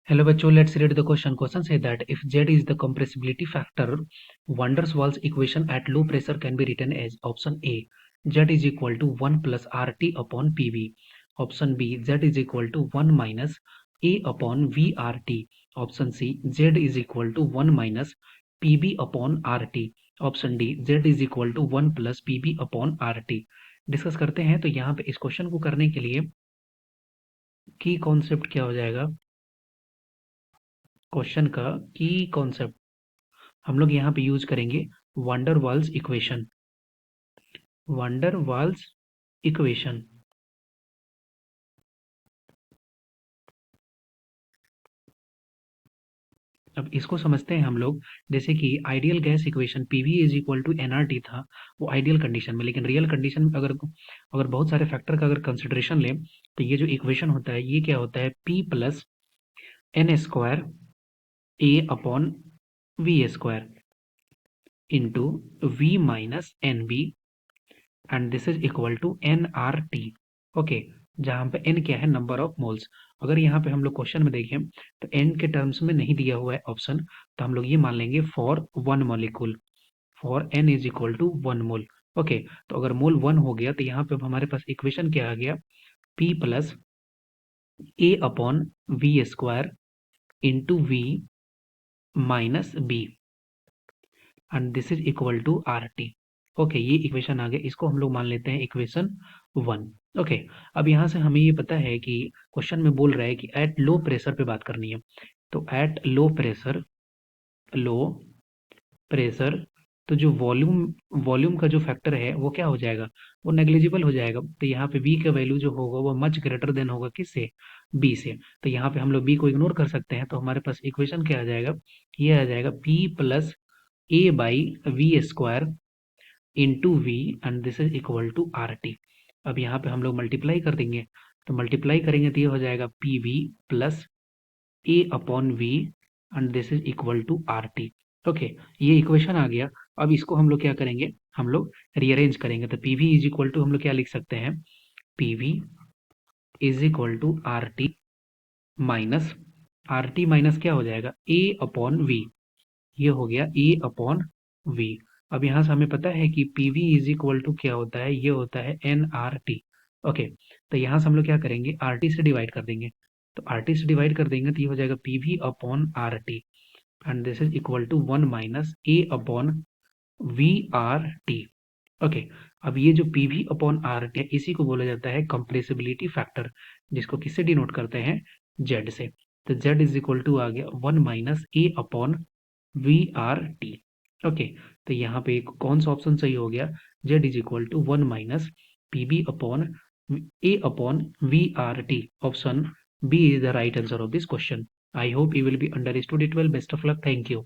Hello bachcho, let's read the question. Question say that if Z is the compressibility factor, van der Waals equation at low pressure can be written as option A, Z is equal to 1 plus RT upon PV. Option B, Z is equal to 1 minus A upon VRT. Option C, Z is equal to 1 minus PB upon RT. Option D, Z is equal to 1 plus PB upon RT. Discuss करते हैं। तो यहाँ पे इस question को करने के लिए की कॉन्सेप्ट क्या हो जाएगा, क्वेश्चन का की कॉन्सेप्ट हम लोग यहाँ पे यूज करेंगे van der Waals equation. van der Waals equation, अब इसको समझते हैं हम लोग। जैसे कि ideal gas equation PV is equal to nRT था, वो आइडियल कंडीशन में, लेकिन रियल कंडीशन में अगर अगर बहुत सारे फैक्टर का अगर कंसिडरेशन लें तो ये जो इक्वेशन होता है ये क्या होता है, P plus n square a upon V square into V minus n b and this is equal to n R T. Okay, जहां पे एन क्या है, नंबर ऑफ मोल्स। अगर यहाँ पे हम लोग क्वेश्चन में देखें तो एन के टर्म्स में नहीं दिया हुआ है ऑप्शन, तो हम लोग ये मान लेंगे for one molecule, for n is equal to one mole. Okay, तो अगर मोल वन हो गया तो यहाँ पे हमारे पास इक्वेशन क्या आ गया, P plus a upon V square into V minus b and this is equal to R T. Okay, ये इक्वेशन आ गया, इसको हम लोग मान लेते हैं इक्वेशन वन। ओके, अब यहाँ से हमें ये पता है कि क्वेश्चन में बोल रहा है कि एट लो प्रेशर पे बात करनी है। तो at low pressure, low pressure, तो जो वॉल्यूम वॉल्यूम का जो फैक्टर है वो क्या हो जाएगा, वो नेग्लिजिबल हो जाएगा। तो यहाँ पे v का वैल्यू जो होगा वो मच ग्रेटर देन होगा किससे, b से। तो यहाँ पे हम लोग b को इग्नोर कर सकते हैं, तो हमारे पास इक्वेशन क्या आ जाएगा, ये आ जाएगा p plus a by V square into V and this is equal to R T. अब यहाँ पे हम लोग मल्टीप्लाई कर देंगे, तो मल्टीप्लाई करेंगे तो ये हो जाएगा P V plus a upon V and this is equal to R T. Okay, ये इक्वेशन आ गया। अब इसको हम लोग क्या करेंगे, हम लोग रीअरेंज करेंगे। तो P V is equal to हम लोग क्या लिख सकते हैं, P V is equal to R T minus, R T minus क्या हो जाएगा, ए अपॉन वी, ये हो गया ए अपॉन वी। अब यहाँ से हमें पता है कि P V is equal to क्या होता है, ये होता है एन आर टी। ओके, तो यहाँ से हम लोग क्या करेंगे, आर टी से डिवाइड कर देंगे। तो आर टी से डिवाइड कर देंगे तो ये हो जाएगा P V upon R T and this is equal to one minus a upon V R T. Okay, अब ये जो P V upon R T है इसी को बोला जाता है कंप्रेसिबिलिटी फैक्टर, जिसको किससे डिनोट करते हैं, जेड से। तो जेड इज इक्वल टू आ गया one minus a upon V R T. Okay, तो यहाँ पे कौन सा ऑप्शन सही हो गया, Z is equal to one minus P B upon a upon V R T. Option B is the right answer of this question. I hope you will be understood it well. Best of luck. Thank you.